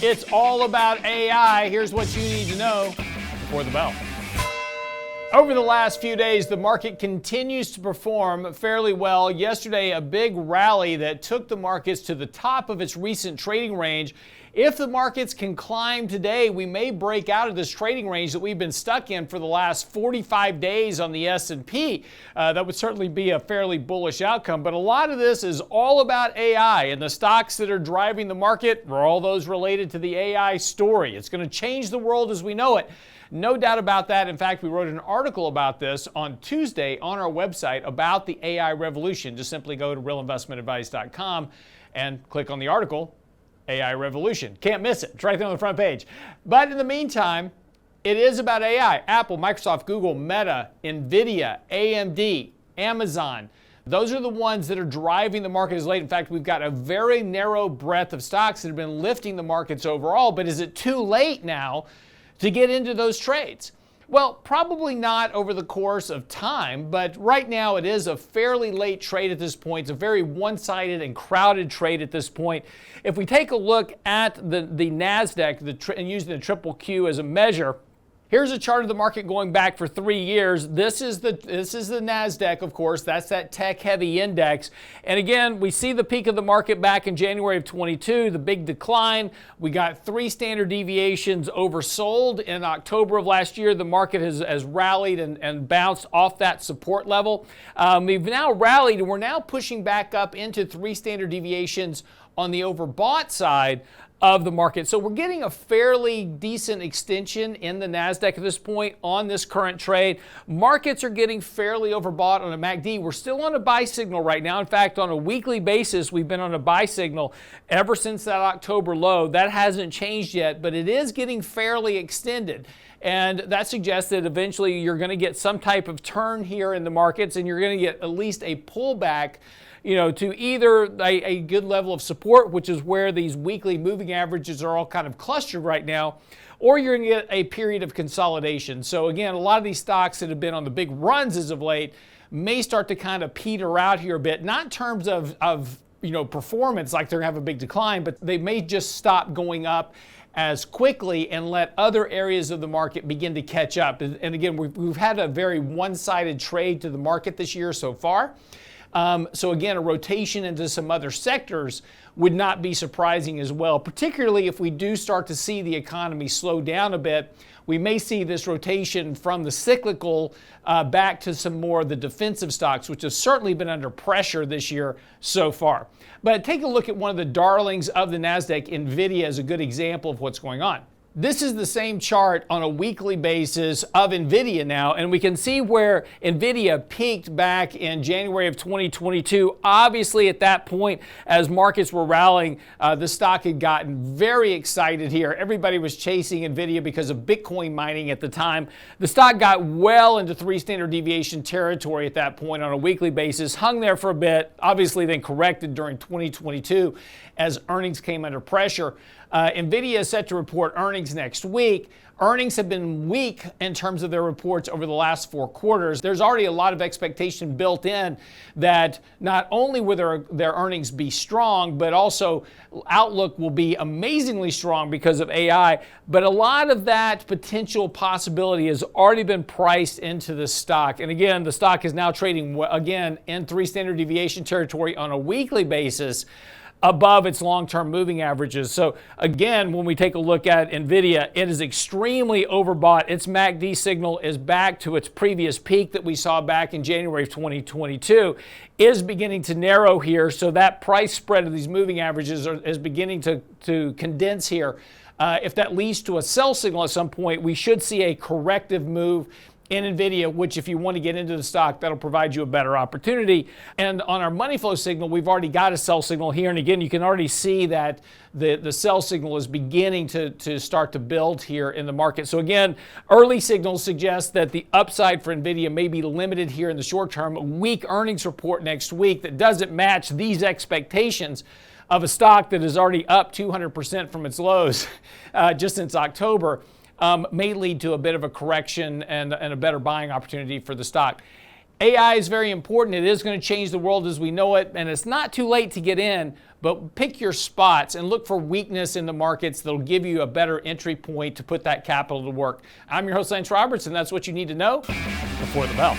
It's all about AI. Here's what you need to know before the bell. Over the last few days, the market continues to perform fairly well. Yesterday, a big rally that took the markets to the top of its recent trading range. If the markets can climb today, we may break out of this trading range that we've been stuck in for the last 45 days on the S&P. That would certainly be a fairly bullish outcome, but a lot of this is all about AI, and the stocks that are driving the market are all those related to the AI story. It's going to change the world as we know it. No doubt about that. In fact, we wrote an article about this on Tuesday on our website about the AI revolution. Just simply go to realinvestmentadvice.com and click on the article, AI Revolution. Can't miss it. It's right there on the front page. But in the meantime, it is about AI. Apple, Microsoft, Google, Meta, Nvidia, AMD, Amazon. Those are the ones that are driving the market as late. In fact, we've got a very narrow breadth of stocks that have been lifting the markets overall. But is it too late now to get into those trades? Well, probably not over the course of time, but right now it is a fairly late trade at this point. It's a very one-sided and crowded trade at this point. If we take a look at the NASDAQ and using the triple Q as a measure, here's a chart of the market going back for 3 years. This is the NASDAQ, of course. That's that tech-heavy index. And again, we see the peak of the market back in January of 22, the big decline. We got 3 standard deviations oversold in October of last year. The market has rallied and bounced off that support level. We've now rallied, and we're now pushing back up into 3 standard deviations on the overbought side of the market. So we're getting a fairly decent extension in the NASDAQ at this point on this current trade. Markets are getting fairly overbought on a MACD. We're still on a buy signal right now. In fact, on a weekly basis, we've been on a buy signal ever since that October low. That hasn't changed yet, but it is getting fairly extended. And that suggests that eventually you're going to get some type of turn here in the markets, and you're going to get at least a pullback, to either a good level of support, which is where these weekly moving averages are all kind of clustered right now, or you're going to get a period of consolidation. So again, a lot of these stocks that have been on the big runs as of late may start to kind of peter out here a bit, not in terms of performance, like they're going to have a big decline, but they may just stop going up as quickly and let other areas of the market begin to catch up. And again, we've had a very one-sided trade to the market this year so far. So again, a rotation into some other sectors would not be surprising as well, particularly if we do start to see the economy slow down a bit. We may see this rotation from the cyclical back to some more of the defensive stocks, which have certainly been under pressure this year so far. But take a look at one of the darlings of the NASDAQ. Nvidia is a good example of what's going on. This is the same chart on a weekly basis of Nvidia now, and we can see where Nvidia peaked back in January of 2022. Obviously, at that point, as markets were rallying, the stock had gotten very excited here. Everybody was chasing Nvidia because of Bitcoin mining at the time. The stock got well into 3 standard deviation territory at that point on a weekly basis, hung there for a bit, obviously then corrected during 2022 as earnings came under pressure. Nvidia is set to report earnings next week. Earnings have been weak in terms of their reports over the last 4 quarters. There's already a lot of expectation built in that not only will their earnings be strong, but also outlook will be amazingly strong because of AI. But a lot of that potential possibility has already been priced into the stock. And again, the stock is now trading again in 3 standard deviation territory on a weekly basis, above its long-term moving averages. So again, when we take a look at Nvidia, it is extremely overbought. Its MACD signal is back to its previous peak that we saw back in January of 2022, is beginning to narrow here. So that price spread of these moving averages is beginning to condense here. If that leads to a sell signal at some point, we should see a corrective move in Nvidia, which if you want to get into the stock, that'll provide you a better opportunity. And on our money flow signal, we've already got a sell signal here. And again, you can already see that the sell signal is beginning to start to build here in the market. So again, early signals suggest that the upside for Nvidia may be limited here in the short term. A weak earnings report next week that doesn't match these expectations of a stock that is already up 200% from its lows just since October. May lead to a bit of a correction and a better buying opportunity for the stock. AI is very important. It is going to change the world as we know it, and it's not too late to get in, but pick your spots and look for weakness in the markets that'll give you a better entry point to put that capital to work. I'm your host, Lance Roberts, and that's what you need to know before the bell.